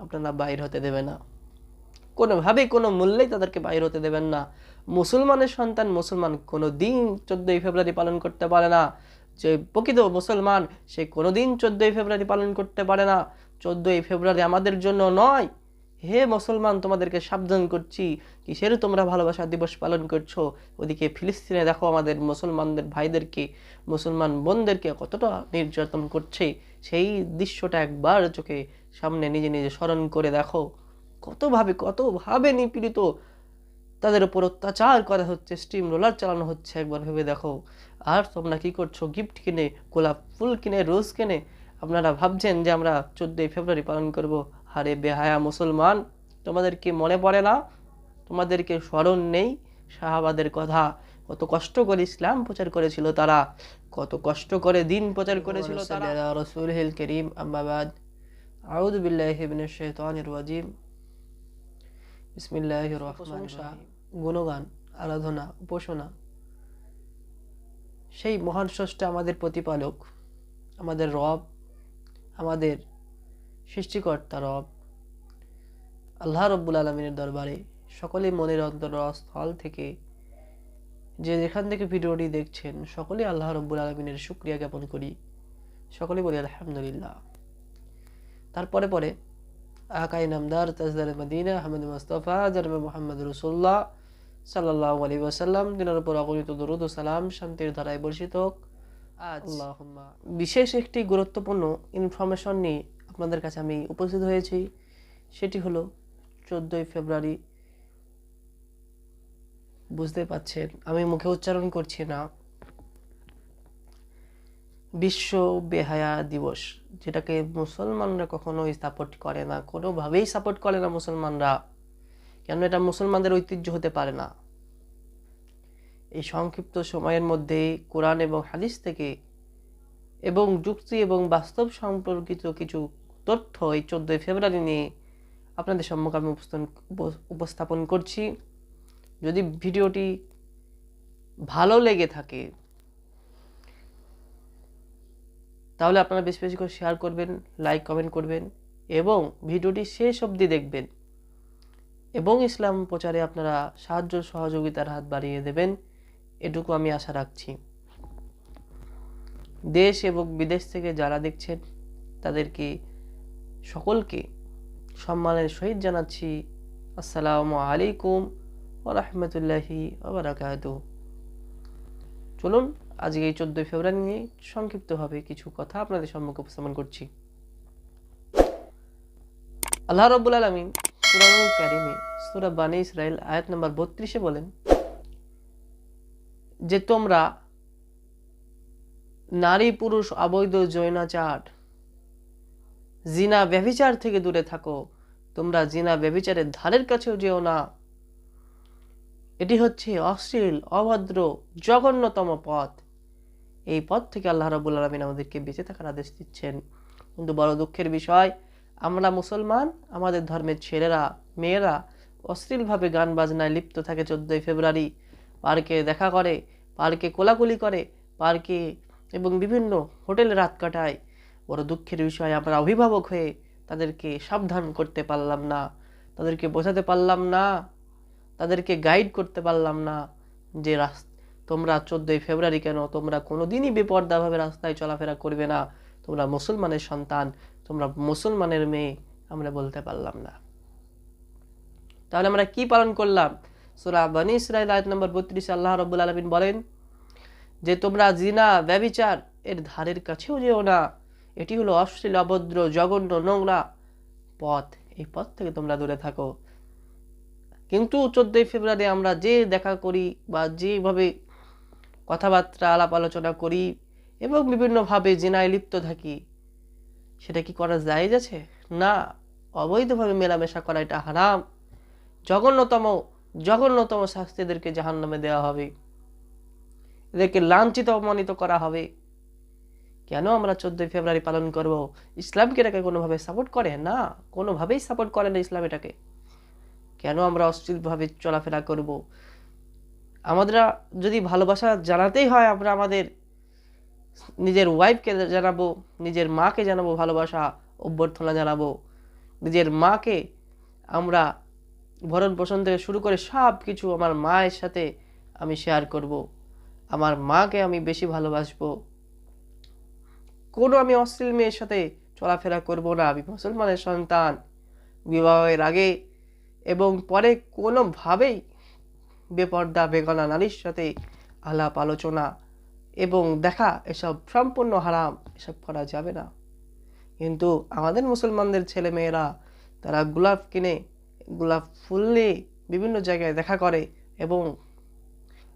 আপনারা বাইর হতে দেবেন না, কোনোভাবেই কোনো মূল্যেই তাদেরকে বাইর হতে দেবেন না। মুসলমানের সন্তান মুসলমান কোনো দিন 14ই ফেব্রুয়ারি পালন করতে পারে না। যে প্রকৃত মুসলমান সে কোনো দিন 14ই ফেব্রুয়ারি পালন করতে পারে না। 14ই ফেব্রুয়ারি আমাদের জন্য নয়। হে মুসলমান, তোমাদেরকে সাবধান করছি, কিসের তোমরা ভালোবাসা দিবস পালন করছো? ওদিকে ফিলিস্তিনে দেখো আমাদের মুসলমানদের ভাইদেরকে, মুসলমান বোনদেরকে কতটা নির্যাতন করছে। সেই দৃশ্যটা একবার চোখে সামনে নিজে নিজে স্মরণ করে দেখো। কতভাবে নিপীড়িত, তাদের উপর অত্যাচার করা হচ্ছে, স্টিম রোলার চালানো হচ্ছে, একবার ভেবে দেখো। আর তোমরা কি করছো? গিফট কিনে, গোলাপ ফুল কিনে, রোজ কিনে আপনারা ভাবছেন যে আমরা 14ই ফেব্রুয়ারি পালন করব। আরে বেহায়া মুসলমান, তোমাদের কি মনে পড়ে না? তোমাদেরকে স্মরণ নেই সাহাবাদের কথা? কত কষ্ট করে ইসলাম প্রচার করেছিল তারা, কত কষ্ট করে দিন প্রচার করেছিল তারা। রাসূলুল কারীম, আম্মা বাদ, আউযু বিল্লাহি মিনাশ শাইতানির রাজিম, বিসমিল্লাহির রহমানির রহিম। গুণগান, আরাধনা, উপাসনা সেই মহান স্রষ্টা, আমাদের প্রতিপালক, আমাদের রব, আমাদের সৃষ্টিকর্তা রব আল্লাহ রব্বুল আলমিনের দরবারে সকলেই মনের অন্তরস্থল থেকে যে যেখান থেকে ভিডিওটি দেখছেন সকলেই আল্লাহ রব্বুল আলমিনের শুকরিয়া জ্ঞাপন করি, সকলেই বলি আলহামদুলিল্লাহ। তারপরে পরে আকাই নামদার তাজদার মদিনা আহমদ মুস্তফা জনাবে মুহাম্মদ রাসূলুল্লাহ সাল্লাল্লাহু আলাইহি ওয়াসাল্লাম, দিনের উপর অগণিত দরুদ ও সালাম শান্তির ধারায় বর্ষিত হোক। আজ আল্লাহুম্মা বিশেষ একটি গুরুত্বপূর্ণ ইনফরমেশন নিয়ে আপনাদের কাছে আমি উপস্থিত হয়েছি। সেটি হলো 14ই ফেব্রুয়ারি। বুঝতে পাচ্ছেন আমি মুখে উচ্চারণ করছি না, বিশ্ব বেহায়া দিবস, যেটাকে মুসলমানরা কখনোই সাপোর্ট করে না, কোনোভাবেই সাপোর্ট করে না মুসলমানরা। কেন? এটা মুসলমানদের ঐতিহ্য হতে পারে না। এই সংক্ষিপ্ত সময়ের মধ্যে কোরআন এবং হাদিস থেকে এবং যুক্তি এবং বাস্তব সম্পর্কিত কিছু তথ্য এই 14ই ফেব্রুয়ারি নিয়ে আপনাদের সম্মুখে আমি উপস্থাপন করছি। যদি ভিডিওটি ভালো লেগে থাকে তাহলে আপনারা বেশি বেশি করে শেয়ার করবেন, লাইক কমেন্ট করবেন এবং ভিডিওটি শেষ অবধি দেখবেন এবং ইসলাম প্রচারে আপনারা সাহায্য সহযোগিতার হাত বাড়িয়ে দেবেন, এটুকু আমি আশা রাখছি। দেশ এবং বিদেশ থেকে যারা দেখছেন তাদেরকে সকলকে সম্মানের সহিত জানাচ্ছি আসসালামু আলাইকুম ওয়া রাহমাতুল্লাহি ওয়া বারাকাতুহু। চলুন আজকে এই 14ই ফেব্রুয়ারি নিয়ে সংক্ষিপ্তভাবে কিছু কথা আপনাদের সম্মুখে উপস্থাপন করছি। আল্লাহ রাব্বুল আলামিন কুরআনুল কারীমে সূরা বানী ইসরাঈল আয়াত নম্বর 32-এ বলেন যে তোমরা নারী পুরুষ অবৈধ যৌনাচার, জিনা ব্যভিচার থেকে দূরে থাকো। তোমরা জিনা ব্যভিচারের ধারের কাছেও যেও না। এটি হচ্ছে অশ্লীল, অভদ্র, জঘন্যতম পথ। এই পথ থেকে আল্লাহ রাব্বুল আলামিন আমাদেরকে বেঁচে থাকার আদেশ দিচ্ছেন। কিন্তু বড় দুঃখের বিষয়, আমরা মুসলমান, আমাদের ধর্মের ছেলেরা মেয়েরা অশ্লীলভাবে গান বাজনায় লিপ্ত থাকে। 14ই ফেব্রুয়ারি পার্কে দেখা করে, পার্কে কোলাকুলি করে, পার্কে এবং বিভিন্ন হোটেলে রাত কাটায়। বড় দুঃখের বিষয়, আমরা অভিভাবক হয়ে তাদেরকে সাবধান করতে পারলাম না, তাদেরকে বোঝাতে পারলাম না, তাদেরকে গাইড করতে পারলাম না যে তোমরা 14ই ফেব্রুয়ারি কেন, তোমরা কোনোদিনই বেপর্দাভাবে রাস্তায় চলাফেরা করবে না, তোমরা মুসলমানের সন্তান, তোমরা মুসলমানের মেয়ে, আমরা বলতে পারলাম না। তাহলে আমরা কি পালন করলাম? সূরা বানী ইসরাঈল আয়াত নম্বর 32-এ আল্লাহ রাব্বুল আলামিন বলেন যে তোমরা জিনা ব্যভিচার এর ধারের কাছেও যেও না। এটি হলো অশ্লীল, অভদ্র, জঘন্য, নোংরা পথ। এই পথ থেকে তোমরা দূরে থাকো। কিন্তু 14ই ফেব্রুয়ারি আমরা যে দেখা করি বা যেভাবে কথাবার্তা আলাপ আলোচনা করি এবং বিভিন্নভাবে জিনায় লিপ্ত থাকি, সেটা কি করা জায়েজ আছে? না। অবৈধভাবে মেলামেশা করা এটা হারাম। জঘন্যতম শাস্তি এদেরকে জাহান্নামে দেওয়া হবে, এদেরকে লাঞ্ছিত অপমানিত করা হবে। কেন আমরা 14ই ফেব্রুয়ারি পালন করব? ইসলামকে এটাকে কোনোভাবে সাপোর্ট করে না, কোনোভাবেই সাপোর্ট করে না ইসলাম এটাকে। কেন আমরা অশ্লীলভাবে চলাফেরা করব? আমাদের যদি ভালোবাসা জানাতেই হয়, আমরা আমাদের নিজের ওয়াইফকে জানাবো, নিজের মাকে জানাবো, ভালোবাসা অভ্যর্থনা জানাবো। নিজের মাকে আমরা ভরণ পোষণ থেকে শুরু করে সব কিছু আমার মায়ের সাথে আমি শেয়ার করব। আমার মাকে আমি বেশি ভালোবাসবো। কোনো আমি অশ্লীল মেয়ের সাথে চলাফেরা করব না। আমি মুসলমানের সন্তান। বিবাহের আগে এবং পরে কোনোভাবেই বেপর্দা বেগানা নারীর সাথে আলাপ আলোচনা এবং দেখা এসব সম্পূর্ণ হারাম, এসব করা যাবে না। কিন্তু আমাদের মুসলমানদের ছেলে মেয়েরা তারা গোলাপ কিনে, গোলাপ ফুল নিয়ে বিভিন্ন জায়গায় দেখা করে এবং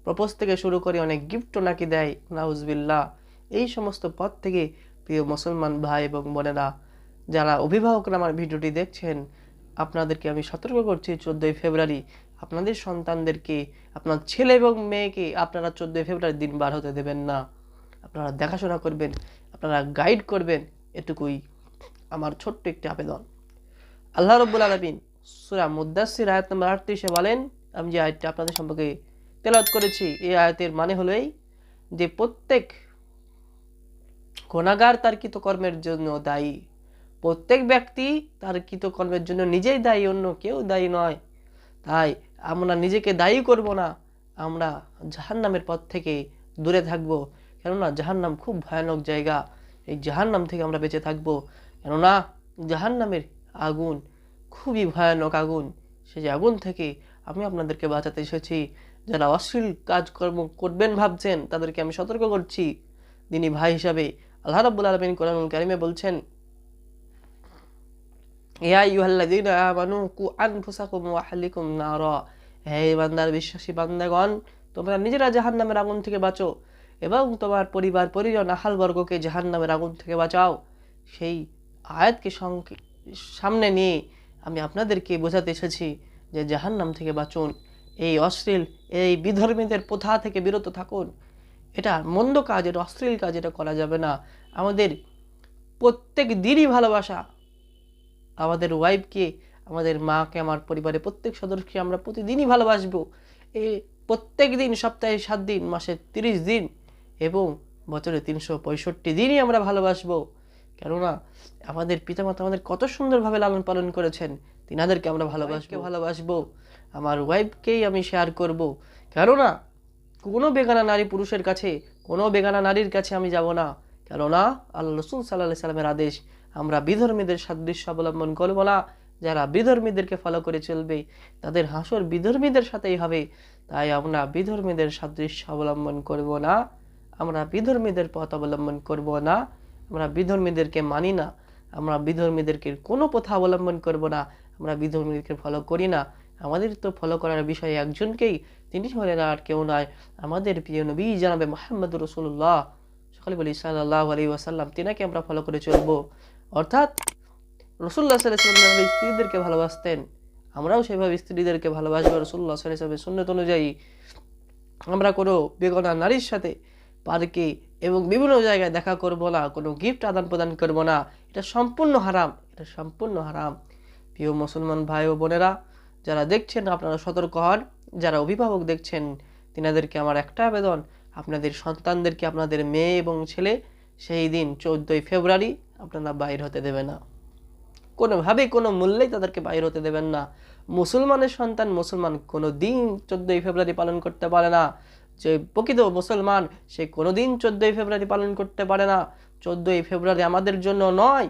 প্রপোজ থেকে শুরু করে অনেক গিফটও নাকি দেয়, নাউজবিল্লাহ। এই সমস্ত পথ থেকে প্রিয় মুসলমান ভাই এবং বোনেরা, যারা অভিভাবকরা আমার ভিডিওটি দেখছেন, আপনাদেরকে আমি সতর্ক করছি, 14ই ফেব্রুয়ারি আপনাদের সন্তানদেরকে, আপনার ছেলে এবং মেয়েকে আপনারা 14ই ফেব্রুয়ারি দিন বার হতে দেবেন না। আপনারা দেখাশোনা করবেন, আপনারা গাইড করবেন, এটুকুই আমার ছোট্ট একটি আবেদন। আল্লাহ রাব্বুল আলামিন সূরা মুদ্দাসসির আয়াত নম্বর 38-এ বলেন, আমি যে আয়াতটি আপনাদের সম্পর্কে তেলাওয়াত করেছি, এই আয়াতের মানে হলো এই যে প্রত্যেক গুনাহগার তার কৃতকর্মের জন্য দায়ী। প্রত্যেক ব্যক্তি তার কৃতকর্মের জন্য নিজেই দায়ী, অন্য কেউ দায়ী নয়। তাই আমরা নিজেকে দায়ী করব না, আমরা জাহান্নামের পথ থেকে দূরে থাকব। কেননা জাহান্নাম খুব ভয়ানক জায়গা। এই জাহান্নাম থেকে আমরা বেঁচে থাকব, কেননা জাহান্নামের আগুন খুবই ভয়ানক আগুন। সেই আগুন থেকে আমি আপনাদেরকে বাঁচাতে এসেছি। যারা অশ্লীল কাজকর্ম করবেন ভাবছেন, তাদেরকে আমি সতর্ক করছি দিনী ভাই হিসাবে। আল্লাহ রাব্বুল আলামিন কোরআনুল কারীমে বলছেন, ইয়া আইয়ুহাল্লাযীনা আমানু কু আনফুসাকুম ওয়া আহলিকুম নারা, হে ইমানদার বিশ্বাসী বান্দাগণ, তোমরা নিজেরা জাহান্নামের আগুন থেকে বাঁচো এবং তোমার পরিবার পরিজন আহালবর্গকে জাহান্নামের আগুন থেকে বাঁচাও। সেই আয়াতকে সামনে নিয়ে আমি আপনাদেরকে বোঝাতে এসেছি যে জাহান্নাম থেকে বাঁচুন, এই অশ্লীল, এই বিধর্মীদের প্রথা থেকে বিরত থাকুন। এটা মন্দ কাজ, এটা অশ্লীল কাজ, এটা করা যাবে না। আমাদের প্রত্যেক দিনই ভালোবাসা, আমাদের ওয়াইফকে, আমাদের মাকে, আমার পরিবারের প্রত্যেক সদস্যকে আমরা প্রতিদিনই ভালোবাসবো। এই প্রত্যেক দিন, সপ্তাহে 7 দিন, মাসে 30 দিন এবং বছরে 365 দিনই আমরা ভালোবাসবো। কেননা আমাদের পিতামাতা আমাদের কত সুন্দরভাবে লালন পালন করেছেন, তিনাদেরকে আমরা ভালোবাসবো। আমার ওয়াইফকেই আমি শেয়ার করব। কেননা কোনো বেগানা নারী পুরুষের কাছে, কোনো বেগানা নারীর কাছে আমি যাব না। কেননা আল্লাহ রাসূল সাল্লাল্লাহু আলাইহি সাল্লামের আদেশ, আমরা বিধর্মীদের সাদৃশ্য অবলম্বন করব না। যারা বিধর্মীদেরকে ফলো করে চলবে তাদের হাসর বিধর্মীদের সাথেই হবে। তাই আমরা বিধর্মীদের সাদৃশ্য অবলম্বন করব না, আমরা বিধর্মীদের পথ অবলম্বন করব না, আমরা বিধর্মীদেরকে মানি না, আমরা বিধর্মীদেরকে কোনো পথ অবলম্বন করব না, আমরা বিধর্মীদেরকে ফলো করি না। আমাদের তো ফলো করার বিষয়ে একজনকেই, তিনি হলেন আর কেউ নয়, আমাদের প্রিয় নবী জনাবে মুহাম্মদুর রাসূলুল্লাহ, সকলে বলি সাল্লাল্লাহু আলাইহি ওয়াসাল্লাম। তিনাকে আমরা ফলো করে চলবো। অর্থাৎ রাসূলুল্লাহ সাল্লাল্লাহু আলাইহি ওয়াসাল্লাম স্ত্রীদেরকে ভালোবাসতেন, আমরাও সেভাবে স্ত্রীদেরকে ভালোবাসবো। রাসূলুল্লাহ সাল্লাল্লাহু আলাইহি ওয়াসাল্লামের সুন্নাত অনুযায়ী আমরা কোনো বেগানা নারীর সাথে পার্কে এবং বিভিন্ন জায়গায় দেখা করব না, কোনো গিফট আদান প্রদান করব না। এটা সম্পূর্ণ হারাম, এটা সম্পূর্ণ হারাম। প্রিয় মুসলমান ভাই ও বোনেরা, যারা দেখছেন আপনারা সতর্ক হন। যারা অভিভাবক দেখছেন তিনাদেরকে আমার একটা আবেদন, আপনাদের সন্তানদেরকে, আপনাদের মেয়ে এবং ছেলে সেই দিন 14ই ফেব্রুয়ারি আপনারা বাইর হতে দেবেন না। কোনোভাবেই, কোনো মূল্যেই তাদেরকে বাইর হতে দেবেন না। মুসলমানের সন্তান মুসলমান কোনো দিন 14ই ফেব্রুয়ারি পালন করতে পারে না। যে প্রকৃত মুসলমান সে কোনো দিন 14ই ফেব্রুয়ারি পালন করতে পারে না। 14ই ফেব্রুয়ারি আমাদের জন্য নয়।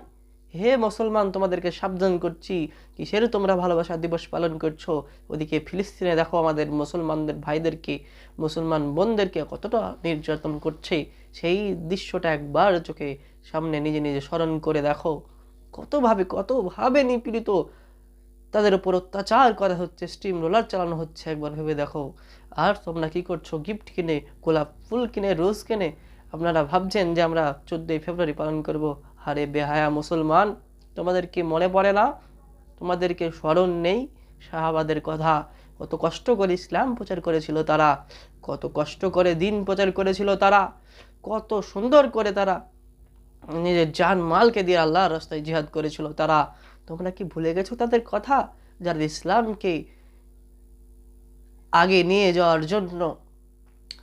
হে মুসলমান, তোমাদেরকে সাবধান করছি, কিসের তোমরা ভালোবাসা দিবস পালন করছো? ওদিকে ফিলিস্তিনে দেখো আমাদের মুসলমানদের ভাইদেরকে, মুসলমান বোনদেরকে কতটা নির্যাতন করছে। সেই দৃশ্যটা একবার চোখে সামনে নিজে নিজে স্মরণ করে দেখো। কতভাবে নিপীড়িত, তাদের উপর অত্যাচার করা হচ্ছে, স্টিম রোলার চালানো হচ্ছে, একবার ভেবে দেখো। আর তোমরা কি করছো? গিফট কিনে, গোলাপ ফুল কিনে, রোজ কিনে আপনারা ভাবছেন যে আমরা 14ই ফেব্রুয়ারি পালন করব। আরে বেহায়া মুসলমান, তোমাদের কি মনে পড়ে না? তোমাদেরকে স্মরণ নেই সাহাবাদের কথা? কত কষ্ট করে ইসলাম প্রচার করেছিল তারা, কত কষ্ট করে দিন প্রচার করেছিল তারা, কত সুন্দর করে তারা নিজের জান মালকে দিয়ে আল্লাহর রাস্তায় জিহাদ করেছিল তারা। তোমরা কি ভুলে গেছো তাদের কথা? যারা ইসলামকে আগে নিয়ে যাওয়ার জন্য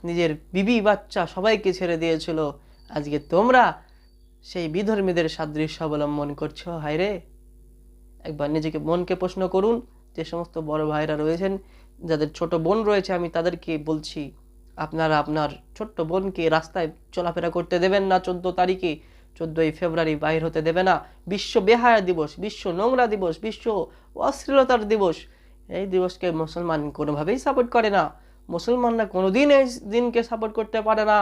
নিজের বিবি বাচ্চা সবাইকে ছেড়ে দিয়েছিল। আজকে তোমরা সেই বিধর্মীদের সাদৃশ্য অবলম্বন করছো। হায় রে, একবার নিজেকে মনকে প্রশ্ন করুন। যে সমস্ত বড় ভাইরা রয়েছেন, যাদের ছোট বোন রয়েছে, আমি তাদেরকে বলছি, আপনারা আপনার ছোট্ট বোনকে রাস্তায় চলাফেরা করতে দেবেন না 14 তারিখে, 14 ফেব্রুয়ারি বাইর হতে দেবে না। বিশ্ব বেহায়া দিবস, বিশ্ব নোংরা দিবস, বিশ্ব অশ্লীলতার দিবস। এই দিবসকে মুসলমান কোনোভাবেই সাপোর্ট করে না। মুসলমানরা কোনোদিন এই দিনকে সাপোর্ট করতে পারে না।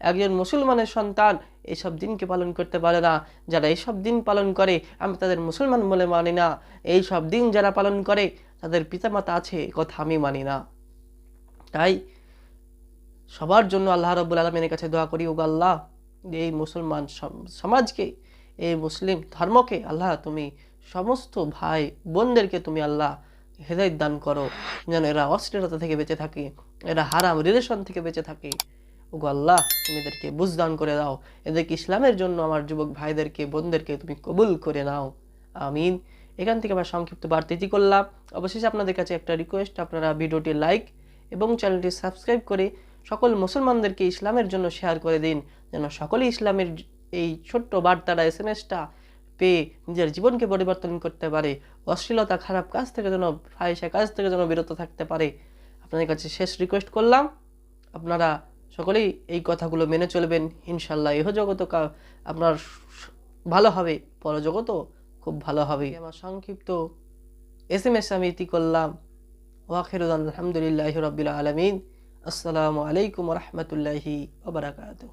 একজন মুসলমানের সন্তান এইসব দিনকে পালন করতে পারে না। যারা এইসব দিন পালন করে আমি তাদের মুসলমান বলে মানি না। এইসব দিন যারা পালন করে তাদের পিতামাতা আছে, কথা আমি মানি না। তাই সবার জন্য আল্লাহ রাব্বুল আলামিনের কাছে দোয়া করি, ওগো আল্লাহ, এই মুসলমান সমাজকে, এই মুসলিম ধর্মকে আল্লাহ তুমি সমস্ত ভাই বোনদেরকে তুমি আল্লাহ হেদায়েত দান করো, যেন এরা অশ্লীলতা থেকে বেঁচে থাকে, এরা হারাম রিলেশন থেকে বেঁচে থাকে। ওগো আল্লাহ, তুমি এদেরকে বুঝ দান করে দাও, এদেরকে ইসলামের জন্য আমার যুবক ভাইদেরকে বোনদেরকে তুমি কবুল করে নাও, আমিন। এখান থেকে আমরা সংক্ষিপ্ত বার্তাটি করলাম। অবশেষে আপনাদের কাছে একটা রিকোয়েস্ট, আপনারা ভিডিওটি লাইক এবং চ্যানেলটি সাবস্ক্রাইব করে সকল মুসলমানদেরকে ইসলামের জন্য শেয়ার করে দিন, যেন সকলেই ইসলামের এই ছোট্ট বার্তাটা এসএমএসটা পেয়ে নিজের জীবনকে পরিবর্তন করতে পারে, অশ্লীলতা খারাপ কাজ থেকে যেন, ফাহিশা কাজ থেকে যেন বিরত থাকতে পারে। আপনাদের কাছে শেষ রিকোয়েস্ট করলাম, আপনারা সকলেই এই কথাগুলো মেনে চলবেন, ইনশাল্লাহ ইহজগত আপনার ভালো হবে, পরজগতও খুব ভালো হবে। আমার সংক্ষিপ্ত এসএমএস আমি ইতি করলাম। ওয়াখিরুন আলহামদুলিল্লাহি রাব্বিল আলামিন। আসসালামু আলাইকুম ওয়া রাহমাতুল্লাহি ওয়া বারাকাতুহু।